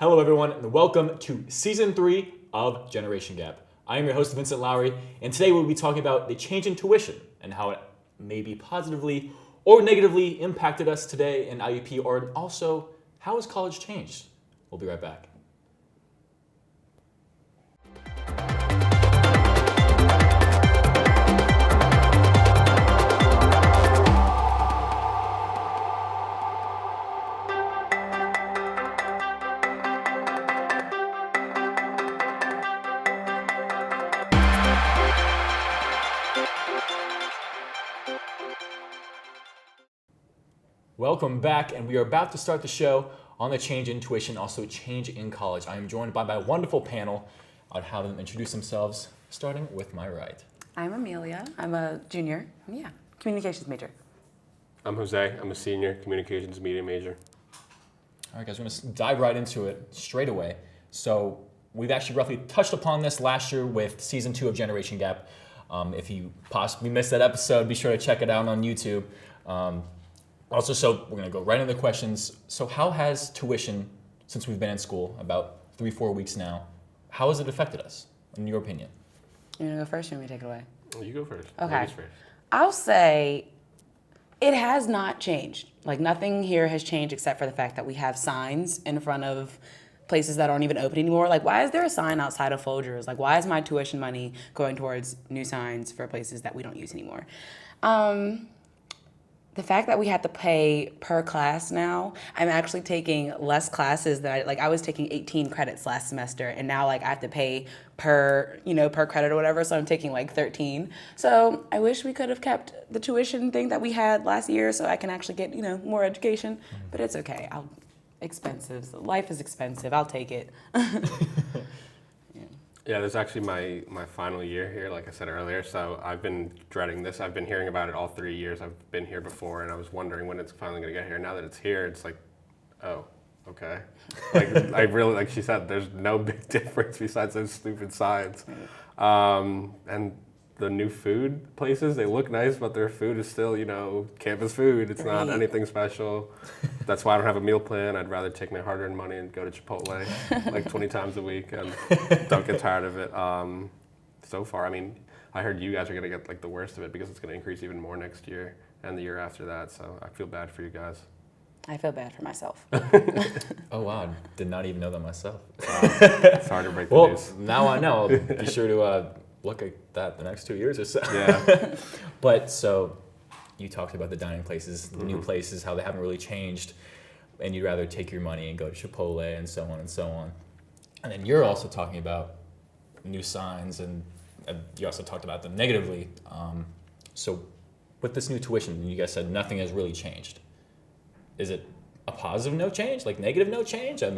Hello, everyone, and welcome to Season 3 of Generation Gap. I am your host, Vincent Lowry, and today we'll be talking about the change in tuition and how it maybe positively or negatively impacted us today in IUP, or also how has college changed? We'll be right back. Welcome back, and we are about to start the show on the change in tuition, also change in college. I am joined by my wonderful panel. I'll have them introduce themselves, starting with my right. I'm Amelia. I'm a junior. Communications major. I'm Jose. I'm a senior, communications media major. All right, guys, we're going to dive right into it straight away. So we've actually roughly touched upon this last year with Season 2 of Generation Gap. If you possibly missed that episode, be sure to check it out on YouTube. So we're going to go right into the questions. So how has tuition, since we've been in school, about 3-4 weeks now, how has it affected us, in your opinion? You want to go first or you want me to take it away? You go first. Okay. Ladies first. I'll say it has not changed. Like, nothing here has changed except for the fact that we have signs in front of places that aren't even open anymore. Like, why is there a sign outside of Folgers? Like, why is my tuition money going towards new signs for places that we don't use anymore? The fact that we have to pay per class now, I'm actually taking less classes than I was taking 18 credits last semester, and now I have to pay per credit or whatever, so I'm taking 13. So I wish we could have kept the tuition thing that we had last year so I can actually get, more education, but it's okay. Life is expensive. I'll take it. Yeah, this is actually my final year here, like I said earlier, so I've been dreading this. I've been hearing about it all 3 years. I've been here before, and I was wondering when it's finally going to get here. Now that it's here, it's like, oh, okay. I really, like she said, there's no big difference besides those stupid signs. And the new food places, they look nice, but their food is still, campus food. It's not anything special. That's why I don't have a meal plan. I'd rather take my hard-earned money and go to Chipotle 20 times a week and don't get tired of it. So far, I heard you guys are going to get the worst of it because it's going to increase even more next year and the year after that. So I feel bad for you guys. I feel bad for myself. Oh, wow. Did not even know that myself. It's hard to break the news. Well, now I know. Be sure to look at that the next 2 years or so. Yeah. But so you talked about the dining places, the new places, how they haven't really changed, and you'd rather take your money and go to Chipotle and so on and so on. And then you're also talking about new signs, and you also talked about them negatively. So with this new tuition, you guys said nothing has really changed. Is it a positive no change, negative no change? I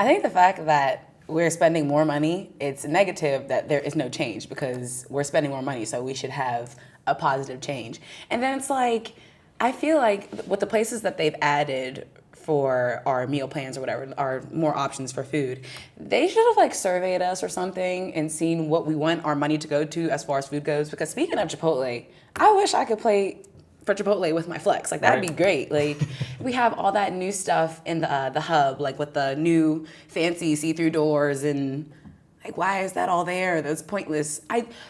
think the fact that we're spending more money, it's negative that there is no change because we're spending more money, so we should have a positive change. And then it's I feel like with the places that they've added for our meal plans or whatever, our more options for food, they should have surveyed us or something and seen what we want our money to go to as far as food goes. Because speaking of Chipotle, I wish I could play for Chipotle with my flex. That'd be great. We have all that new stuff in the hub, with the new fancy see-through doors, and why is that all there? That's pointless.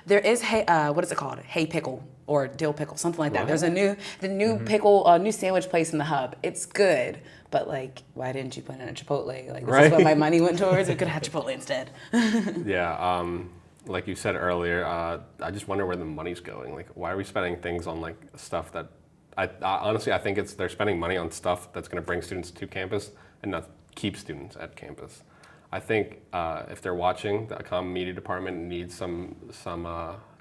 There is what is it called? Hey Pickle or Dill Pickle, something like that. What? There's a new pickle, new sandwich place in the hub. It's good, but why didn't you put in a Chipotle? This is what my money went towards. We could have Chipotle instead. Yeah. Like you said earlier, I just wonder where the money's going. Why are we spending things on stuff that I honestly think they're spending money on stuff that's going to bring students to campus and not keep students at campus. I think if they're watching, the comm media department needs some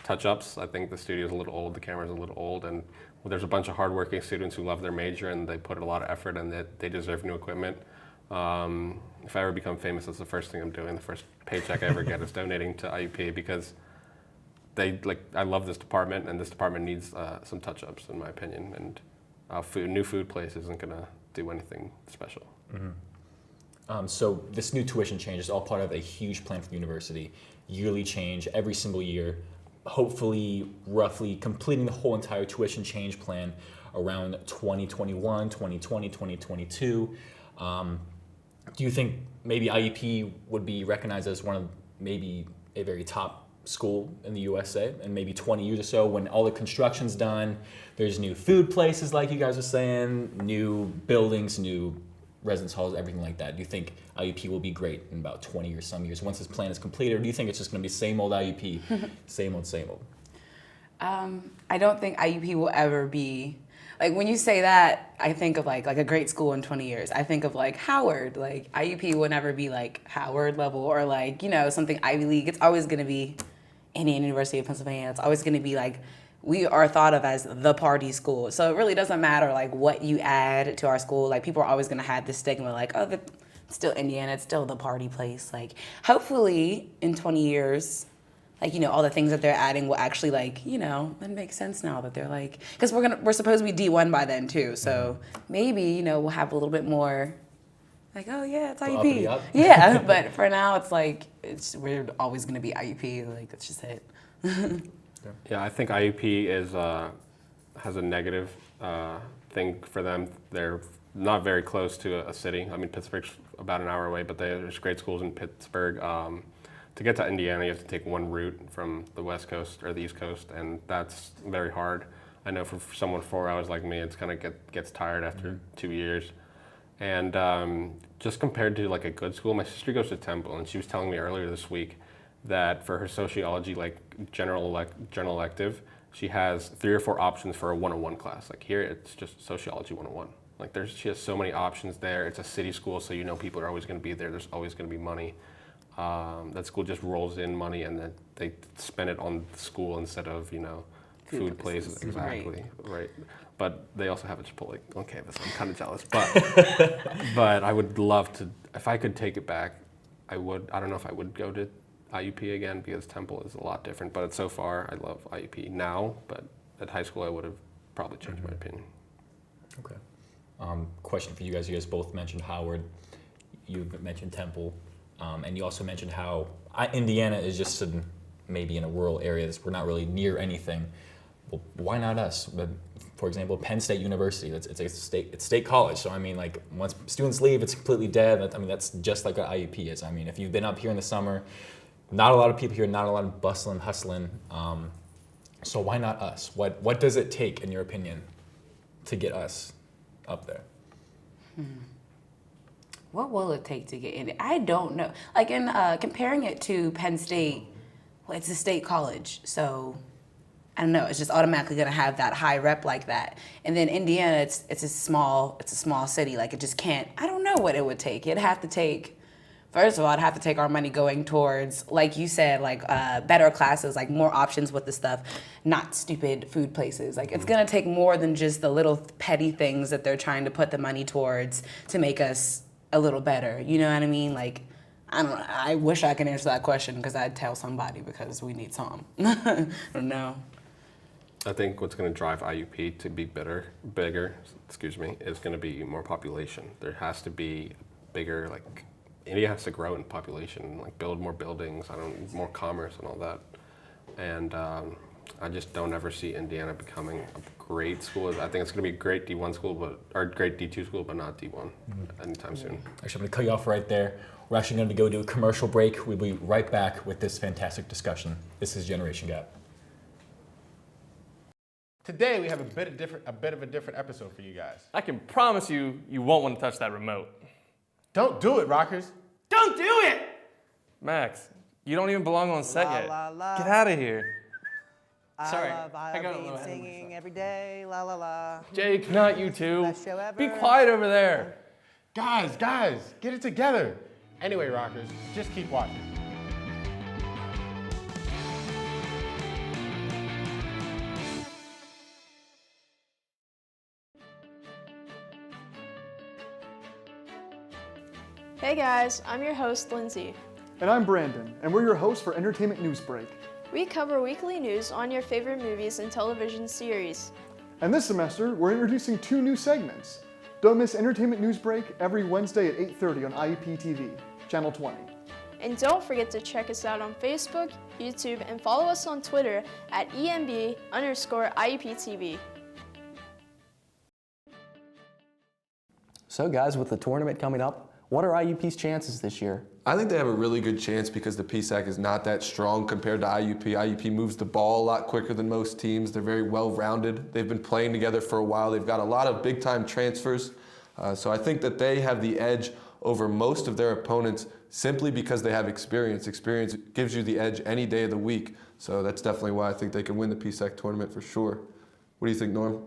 touch-ups. I think the studio's a little old, the camera's a little old, and there's a bunch of hardworking students who love their major and they put a lot of effort and they deserve new equipment. If I ever become famous, that's the first thing I'm doing. The first paycheck I ever get is donating to IUP because I love this department, and this department needs some touch-ups, in my opinion. And new food place isn't gonna do anything special. Mm-hmm. So this new tuition change is all part of a huge plan for the university. Yearly change every single year. Hopefully, roughly completing the whole entire tuition change plan around 2021, 2020, 2022. Do you think maybe IUP would be recognized as one of maybe a very top school in the USA in maybe 20 years or so when all the construction's done, there's new food places like you guys are saying, new buildings, new residence halls, everything like that? Do you think IUP will be great in about 20 or some years once this plan is completed, or do you think it's just going to be same old IUP, same old, same old? I don't think IUP will ever be, like when you say that, I think of like a great school in 20 years. I think of like Howard, like IUP will never be like Howard level or like, you know, something Ivy League. It's always going to be Indiana University of Pennsylvania. It's always going to be like, we are thought of as the party school. So it really doesn't matter like what you add to our school. Like people are always going to have this stigma like, oh, it's still Indiana, it's still the party place. Like hopefully in 20 years, like, you know, all the things that they're adding will actually like, you know, that makes sense now that they're like, because we're supposed to be D1 by then too. So maybe, you know, we'll have a little bit more like, oh yeah, it's IUP. Up. Yeah, but for now it's like, we're always going to be IUP. Like, that's just it. Yeah, I think IUP is has a negative thing for them. They're not very close to a city. I mean, Pittsburgh's about an hour away, but there's great schools in Pittsburgh. To get to Indiana, you have to take one route from the West Coast or the East Coast, and that's very hard. I know for someone 4 hours like me, it's kind of gets tired after 2 years. And just compared to like a good school, my sister goes to Temple, and she was telling me earlier this week that for her sociology, like general elective, she has 3 or 4 options for a 101 class. Like here, it's just sociology 101. Like she has so many options there. It's a city school, so you know people are always going to be there. There's always going to be money. That school just rolls in money, and then they spend it on the school instead of, you know, food places. Exactly, right. But they also have a Chipotle on campus. I'm kind of jealous, but I would love to. If I could take it back, I would. I don't know if I would go to IUP again because Temple is a lot different. But so far, I love IUP now. But at high school, I would have probably changed my opinion. Okay. Question for you guys. You guys both mentioned Howard. You mentioned Temple. And you also mentioned how Indiana is just maybe in a rural area. We're not really near anything. Well, why not us? But for example, Penn State University. It's state college. So I mean, like once students leave, it's completely dead. I mean, that's just like what IUP is. I mean, if you've been up here in the summer, not a lot of people here, not a lot of bustling, hustling. So why not us? What does it take, in your opinion, to get us up there? What will it take to get in? I don't know. Like in comparing it to Penn State, well, it's a state college, so I don't know. It's just automatically gonna have that high rep like that. And then Indiana, it's a small city. Like it just can't. I don't know what it would take. It'd have to take. First of all, I'd have to take our money going towards, like you said, like better classes, like more options with the stuff, not stupid food places. Like it's gonna take more than just the little petty things that they're trying to put the money towards to make us a little better, you know what I mean? Like, I don't know. I wish I could answer that question because I'd tell somebody because we need some. I don't know. I think what's going to drive IUP to be bigger, is going to be more population. There has to be bigger, like, India has to grow in population, like build more buildings, more commerce and all that. And I just don't ever see Indiana becoming a great school. I think it's going to be a great D1 school, or great D2 school, but not D1 anytime soon. Actually, I'm going to cut you off right there. We're actually going to go to a commercial break. We'll be right back with this fantastic discussion. This is Generation Gap. Today we have a bit of a different episode for you guys. I can promise you, you won't want to touch that remote. Don't do it, Rockers. Don't do it! Max, you don't even belong on set yet. Get out of here. Sorry, I got a little ahead of singing myself. every day, la la la. Jake, not you two. Best show ever. Be quiet over there. Guys, get it together. Anyway, Rockers, just keep watching. Hey guys, I'm your host, Lindsay. And I'm Brandon, and we're your hosts for Entertainment News Break. We cover weekly news on your favorite movies and television series. And this semester, we're introducing 2 new segments. Don't miss Entertainment News Break every Wednesday at 8:30 on IUP TV, Channel 20. And don't forget to check us out on Facebook, YouTube, and follow us on Twitter at EMB_IUPTV. So guys, with the tournament coming up, What are IUP's chances this year? I think they have a really good chance because the PSAC is not that strong compared to IUP. IUP moves the ball a lot quicker than most teams. They're very well-rounded. They've been playing together for a while. They've got a lot of big-time transfers. So I think that they have the edge over most of their opponents simply because they have experience. Experience gives you the edge any day of the week. So that's definitely why I think they can win the PSAC tournament for sure. What do you think, Norm?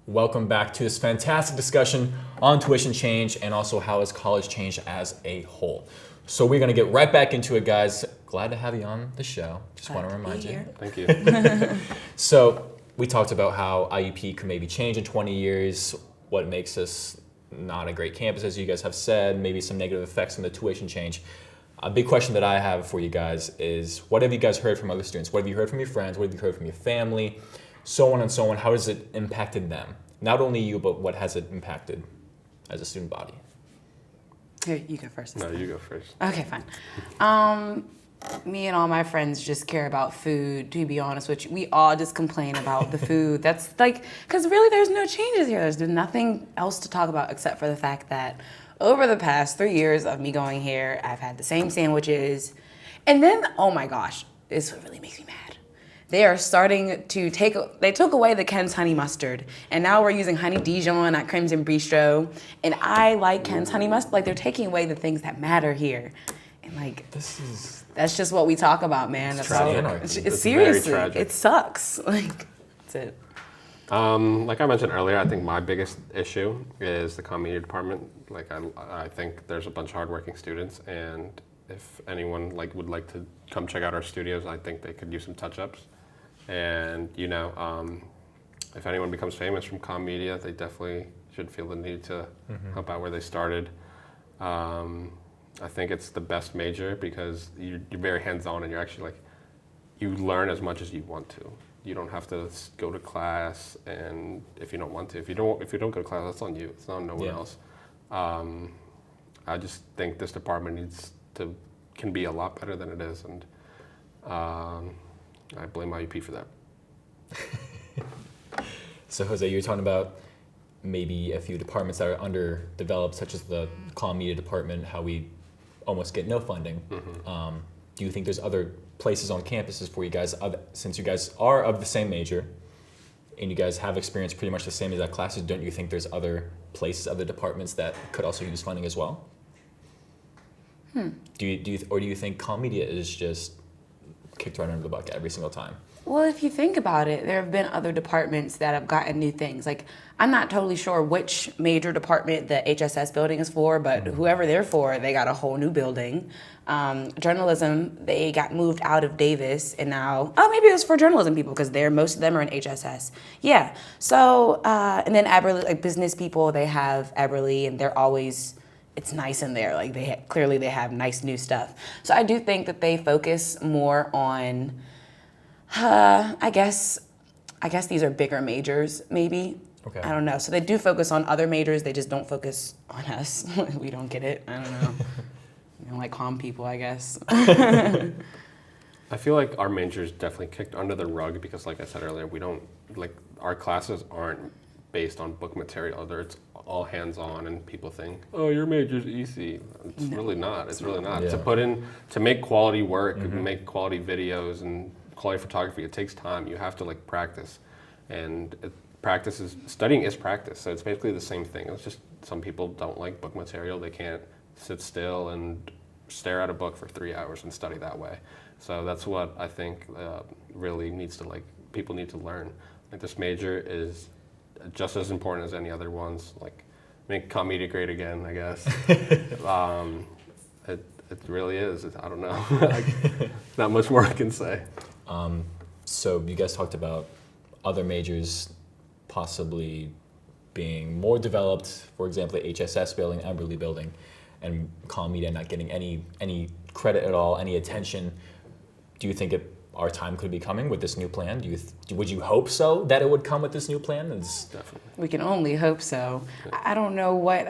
Welcome back to this fantastic discussion on tuition change and also how has college changed as a whole. So we're gonna get right back into it, guys. Glad to have you on the show. Just want to remind you. Thank you. So we talked about how IUP could maybe change in 20 years, what makes us not a great campus, as you guys have said, maybe some negative effects from the tuition change. A big question that I have for you guys is, what have you guys heard from other students? What have you heard from your friends? What have you heard from your family? So on and so on. How has it impacted them? Not only you, but what has it impacted as a student body? Here, you go first. No, you go first. Okay, fine. Me and all my friends just care about food, to be honest with you. We all just complain about the food. That's like, because really there's no changes here. There's been nothing else to talk about except for the fact that over the past 3 years of me going here, I've had the same sandwiches. And then, oh my gosh, this is what really makes me mad. They are starting to they took away the Ken's honey mustard, and now we're using honey Dijon at Crimson Bistro, and I like Ken's honey mustard. Like, they're taking away the things that matter here. And like, that's just what we talk about, man. That's tragic. It's seriously, very tragic. it sucks. Like, that's it. Like I mentioned earlier, I think my biggest issue is the comm media department. Like I think there's a bunch of hardworking students, and if anyone would like to come check out our studios, I think they could use some touch-ups. And if anyone becomes famous from comm media, they definitely should feel the need to help out where they started. I think it's the best major because you're very hands-on, and you're actually you learn as much as you want to. You don't have to go to class, and if you don't want to, if you don't go to class, that's on you. It's not on no one else. I just think this department can be a lot better than it is, and I blame IUP for that. So Jose, you're talking about maybe a few departments that are underdeveloped, such as the comm media department, how we almost get no funding. Do you think there's other places on campuses for you guys, since you guys are of the same major and you guys have experienced pretty much the same exact classes, don't you think there's other places, other departments that could also use funding as well? Do you think comm media is just kicked right under the bucket every single time? Well, if you think about it, there have been other departments that have gotten new things. Like, I'm not totally sure which major department the HSS building is for, but whoever they're for, they got a whole new building. Journalism, they got moved out of Davis, and now, maybe it was for journalism people, because most of them are in HSS. Yeah, so, and then Eberly, like business people, they have Eberly, and they're always, it's nice in there. Like, clearly they have nice new stuff. So I do think that they focus more on, I guess these are bigger majors, maybe. Okay. I don't know. So they do focus on other majors. They just don't focus on us. We don't get it. I don't know. We don't like comm people, I guess. I feel like our major is definitely kicked under the rug because, like I said earlier, our classes aren't based on book material. It's all hands-on, and people think, oh, your major's easy. It's really not. It's really not. Yeah. To make quality work, make quality videos and quality photography, it takes time. You have to practice, and studying is practice. So it's basically the same thing. It's just some people don't like book material. They can't sit still and stare at a book for 3 hours and study that way. So that's what I think really people need to learn. This major is just as important as any other ones. Make comm media great again, I guess. It really is. I don't know. Not much more I can say. So you guys talked about other majors possibly being more developed, for example, the HSS building, Emberley building, and comm media not getting any credit at all, any attention. Do you think our time could be coming with this new plan? Would you hope so, that it would come with this new plan? Definitely. We can only hope so. I don't know what,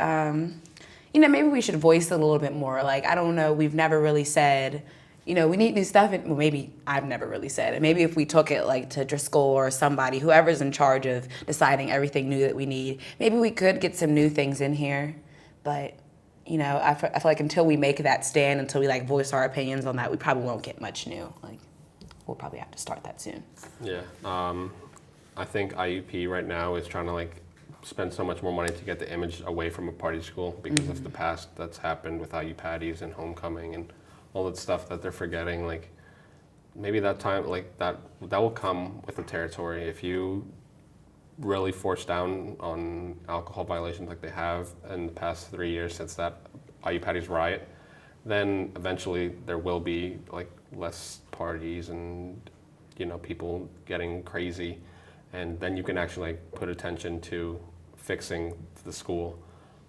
maybe we should voice it a little bit more. Like, I don't know, we've never really said, we need new stuff. And well, maybe I've never really said it. Maybe if we took it like to Driscoll or somebody, whoever's in charge of deciding everything new that we need, maybe we could get some new things in here. But, I feel like until we make that stand, until we like voice our opinions on that, we probably won't get much new. Like, we'll probably have to start that soon. Yeah, I think IUP right now is trying to like spend so much more money to get the image away from a party school because of the past that's happened with IU Patties and homecoming and all that stuff that they're forgetting. Like, maybe that time, like that will come with the territory if you really force down on alcohol violations like they have in the past 3 years since that IU Patties riot. Then eventually there will be like less parties and people getting crazy, and then you can actually like put attention to fixing the school.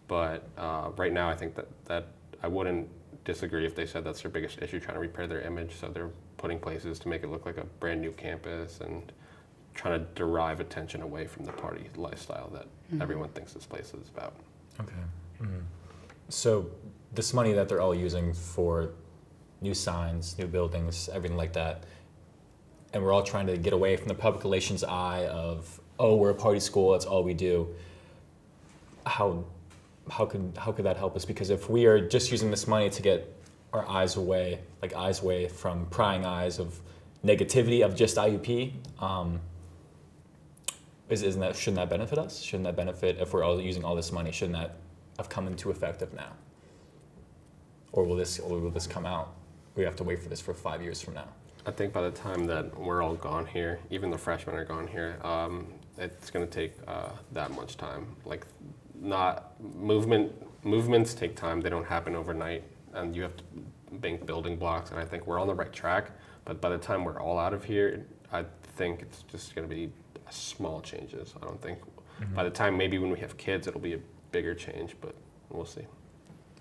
But right now I think that I wouldn't disagree if they said that's their biggest issue, trying to repair their image. So they're putting places to make it look like a brand new campus and trying to derive attention away from the party lifestyle that everyone thinks this place is about. Okay. So this money that they're all using for new signs, new buildings, everything like that, and we're all trying to get away from the public relations eye of, oh, we're a party school, that's all we do. How could that help us? Because if we are just using this money to get our eyes away from prying eyes of negativity of just IUP, shouldn't that benefit us? Shouldn't that benefit, if we're all using all this money, shouldn't that have come into effect of now? Or will this come out? We have to wait for this for 5 years from now. I think by the time that we're all gone here, even the freshmen are gone here, it's going to take that much time. Like, movements take time. They don't happen overnight, and you have to make building blocks. And I think we're on the right track. But by the time we're all out of here, I think it's just going to be small changes. I don't think by the time maybe when we have kids, it'll be a bigger change. But we'll see.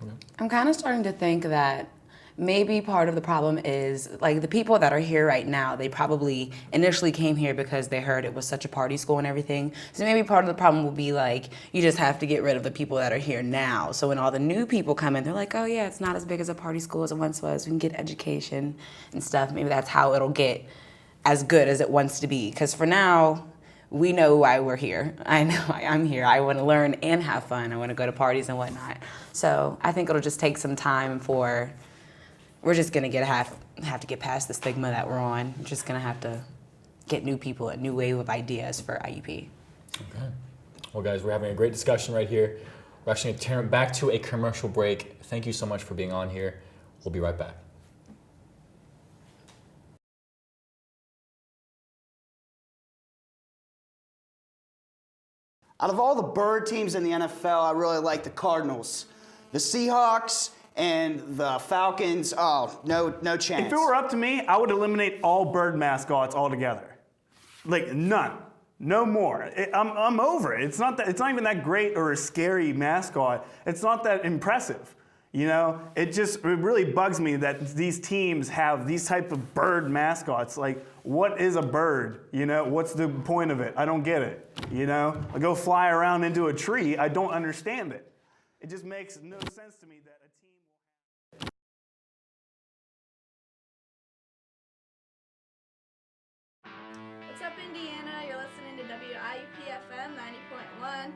Okay. I'm kind of starting to think that maybe part of the problem is, like, the people that are here right now, they probably initially came here because they heard it was such a party school and everything. So maybe part of the problem will be, like, you just have to get rid of the people that are here now. So when all the new people come in, they're like, oh yeah, it's not as big as a party school as it once was. We can get education and stuff. Maybe that's how it'll get as good as it wants to be. Because for now, we know why we're here. I know I'm here. I want to learn and have fun. I want to go to parties and whatnot. So I think it'll just take some time we're just gonna have to get past the stigma that we're on. We're just gonna have to get new people, a new wave of ideas for IUP. Okay. Well, guys, we're having a great discussion right here. We're actually gonna turn back to a commercial break. Thank you so much for being on here. We'll be right back. Out of all the bird teams in the NFL, I really like the Cardinals. The Seahawks and the Falcons, no chance. If it were up to me, I would eliminate all bird mascots altogether. Like, none. No more. I'm over it. It's not even that great or a scary mascot. It's not that impressive. It really bugs me that these teams have these type of bird mascots. Like, what is a bird? What's the point of it? I don't get it. I go fly around into a tree. I don't understand it. It just makes no sense to me that a team will have. What's up, Indiana? You're listening to WIUP FM 90.1.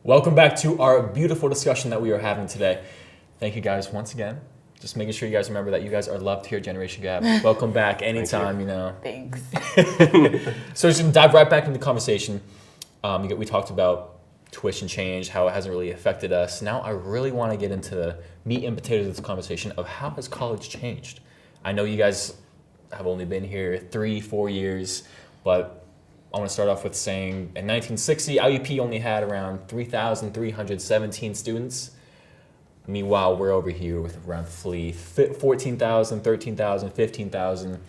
Welcome back to our beautiful discussion that we are having today. Thank you guys once again. just making sure you guys remember that you guys are loved here, Generation Gap. Welcome back anytime, you know. Thanks. So just dive right back into the conversation. We talked about tuition change, how it hasn't really affected us. Now I really want to get into the meat and potatoes of this conversation of how has college changed. I know you guys have only been here 3-4 years, but I want to start off with saying in 1960, IUP only had around 3,317 students. Meanwhile, we're over here with around 14,000, 13,000, 15,000.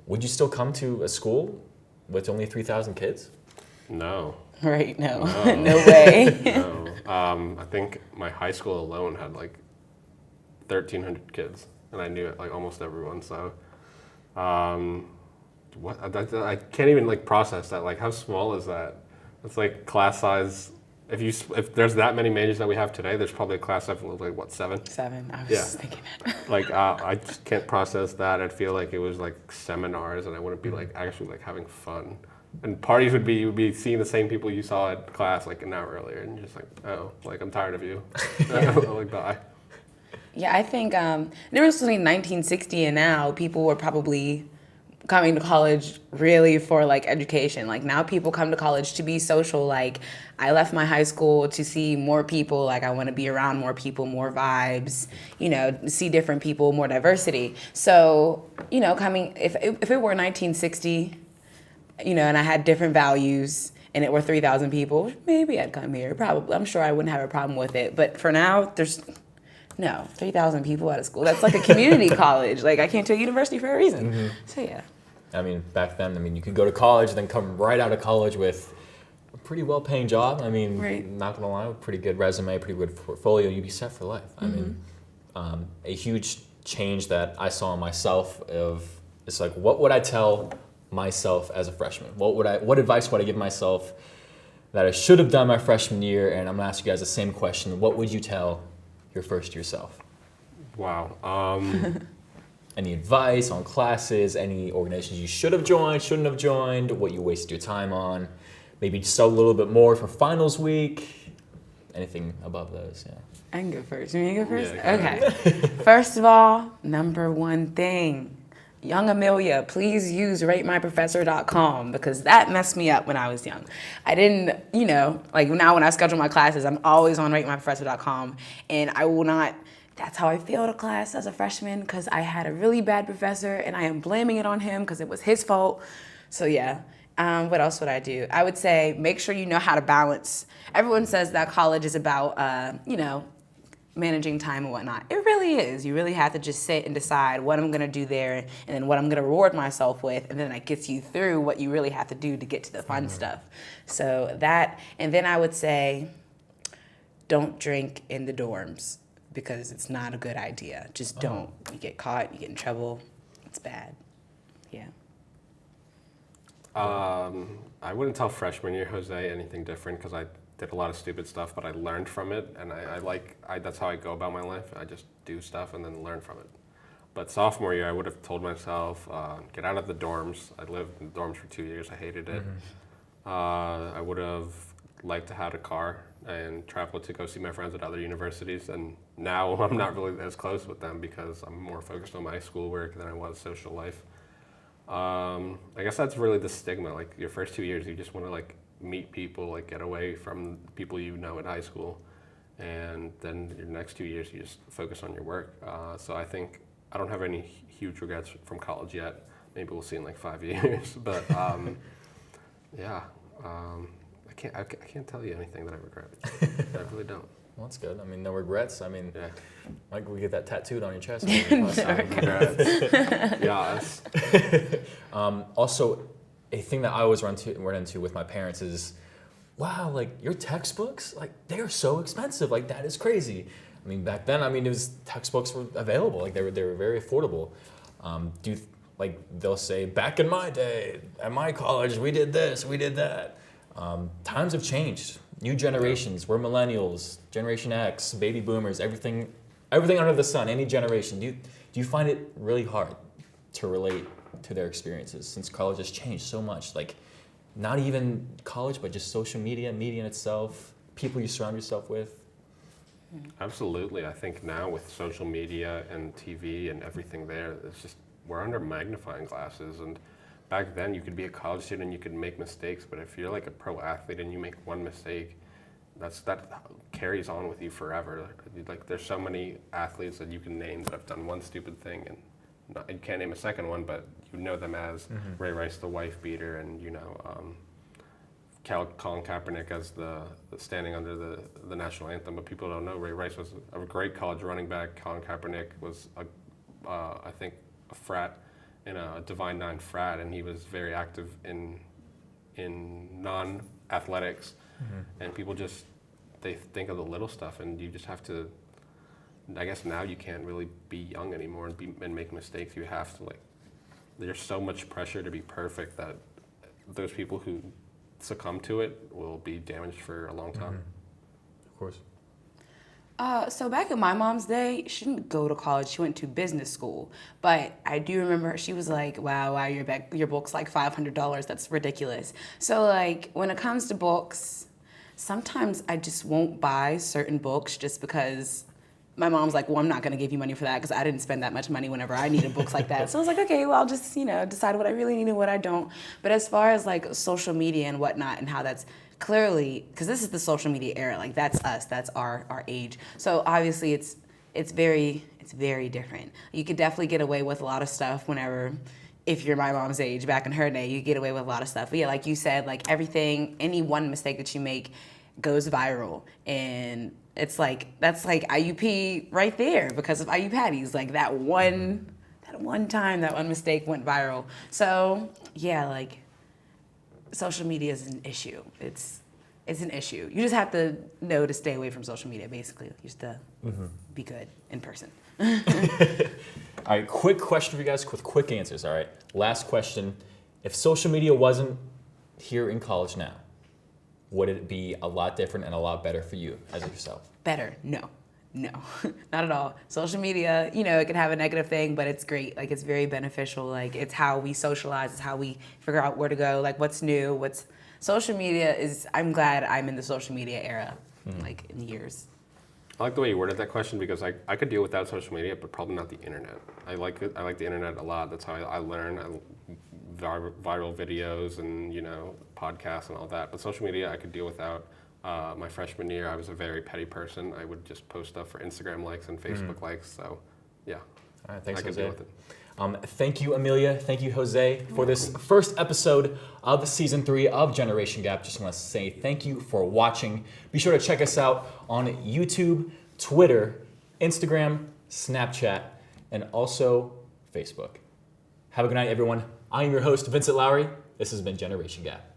Would you still come to a school with only 3,000 kids? No. Right, no. No way. No. I think my high school alone had like 1,300 kids, and I knew like almost everyone. So, I can't even like process that. Like, how small is that? It's like class size. If there's that many majors that we have today, there's probably a class size of like what, 7? 7. I was thinking that. Like I just can't process that. I'd feel like it was like seminars, and I wouldn't be like actually like having fun. And parties would be you'd be seeing the same people you saw at class like an hour earlier, and you're just like, oh, like I'm tired of you. Like bye. Yeah, I think the difference between 1960 and now, people were probably coming to college really for like education. Like now people come to college to be social. Like I left my high school to see more people. Like I want to be around more people, more vibes, you know, see different people, more diversity. So, you know, if it were 1960, you know, and I had different values and it were 3,000 people, maybe I'd come here. Probably. I'm sure I wouldn't have a problem with it. But for now, there's 3,000 people out of school. That's like a community college. Like I came to a university for a reason. Mm-hmm. So yeah. I mean, back then, you could go to college, then come right out of college with a pretty well-paying job. I mean, not gonna lie, pretty good resume, pretty good portfolio, you'd be set for life. Mm-hmm. I mean, a huge change that I saw in myself it's like, what would I tell myself as a freshman? What advice would I give myself that I should have done my freshman year? And I'm gonna ask you guys the same question. What would you tell your first year self? Wow. Any advice on classes, any organizations you should have joined, shouldn't have joined, what you wasted your time on, maybe just a little bit more for finals week, anything above those, yeah. I can go first. You want me to go first? Yeah, okay. First of all, number one thing, young Amelia, please use ratemyprofessor.com because that messed me up when I was young. I didn't, you know, like now when I schedule my classes, I'm always on ratemyprofessor.com, and I will not. That's how I failed a class as a freshman because I had a really bad professor and I am blaming it on him because it was his fault. So yeah, what else would I do? I would say make sure you know how to balance. Everyone says that college is about, you know, managing time and whatnot. It really is. You really have to just sit and decide what I'm gonna do there and then what I'm gonna reward myself with, and then that gets you through what you really have to do to get to the fun stuff. So that, and then I would say, don't drink in the dorms, because it's not a good idea. Just don't. You get caught, you get in trouble. It's bad. Yeah. I wouldn't tell freshman year Jose anything different because I did a lot of stupid stuff, but I learned from it, and that's how I go about my life. I just do stuff and then learn from it. But sophomore year, I would have told myself, get out of the dorms. I lived in the dorms for 2 years. I hated it. Mm-hmm. I would have liked to have a car and travel to go see my friends at other universities, and now I'm not really as close with them because I'm more focused on my schoolwork than I was social life. I guess that's really the stigma. Like your first 2 years, you just want to like meet people, like get away from people you know in high school, and then your next 2 years you just focus on your work. So I think I don't have any huge regrets from college yet. Maybe we'll see in like 5 years, but yeah. I can't tell you anything that I regret. I really don't. Well, that's good. I mean, no regrets. I mean, yeah. Like we get that tattooed on your chest. Yes. Also, a thing that I always run into with my parents is, wow, like your textbooks, like they are so expensive. Like that is crazy. I mean, back then, textbooks were available. Like they were very affordable. They'll say, back in my day, at my college, we did this, we did that. Times have changed. New generations. We're millennials, Generation X, baby boomers, everything under the sun. Any generation. Do you find it really hard to relate to their experiences since college has changed so much? Like, not even college, but just social media in itself, people you surround yourself with. Absolutely. I think now with social media and TV and everything there, it's just, we're under magnifying glasses. And back then you could be a college student and you could make mistakes, but if you're like a pro athlete and you make one mistake, that carries on with you forever. Like there's so many athletes that you can name that have done one stupid thing, and you can't name a second one, but you know them as Ray Rice, the wife beater, and Colin Kaepernick as the standing under the national anthem. But people don't know Ray Rice was a great college running back. Colin Kaepernick was I think a frat in a Divine Nine frat, and he was very active in non-athletics. And people just, they think of the little stuff, and you just have to, I guess now you can't really be young anymore and make mistakes. You have to, like, there's so much pressure to be perfect that those people who succumb to it will be damaged for a long time. Of course. So back in my mom's day, she didn't go to college. She went to business school. But I do remember she was like, wow, your book's like $500. That's ridiculous. So like when it comes to books, sometimes I just won't buy certain books just because my mom's like, well, I'm not going to give you money for that because I didn't spend that much money whenever I needed books like that. So I was like, okay, well, I'll just, decide what I really need and what I don't. But as far as like social media and whatnot and how that's clearly, because this is the social media era, like that's us, that's our age. So obviously it's very different. You could definitely get away with a lot of stuff if you're my mom's age, back in her day, you get away with a lot of stuff. But yeah, like you said, like everything, any one mistake that you make goes viral. And it's like, that's like IUP right there because of IU Patties. Like that one mistake went viral. So yeah, like social media is an issue. It's an issue. You just have to know to stay away from social media, basically. You just be good in person. All right, quick question for you guys with quick answers, all right? Last question. If social media wasn't here in college now, would it be a lot different and a lot better for you as yourself? Better? No, not at all. Social media, it can have a negative thing, but it's great. Like, it's very beneficial. Like, it's how we socialize. It's how we figure out where to go, like what's new, social media is, I'm glad I'm in the social media era, like in years. I like the way you worded that question because I could deal without social media, but probably not the internet. I like the internet a lot. That's how I learn. Viral videos and podcasts and all that. But social media I could deal without. My freshman year, I was a very petty person. I would just post stuff for Instagram likes and Facebook likes. So, yeah. All right, thanks, I could Jose. deal with it. Thank you, Amelia. Thank you, Jose, for this first episode of Season 3 of Generation Gap. Just want to say thank you for watching. Be sure to check us out on YouTube, Twitter, Instagram, Snapchat, and also Facebook. Have a good night, everyone. I am your host, Vincent Lowry. This has been Generation Gap.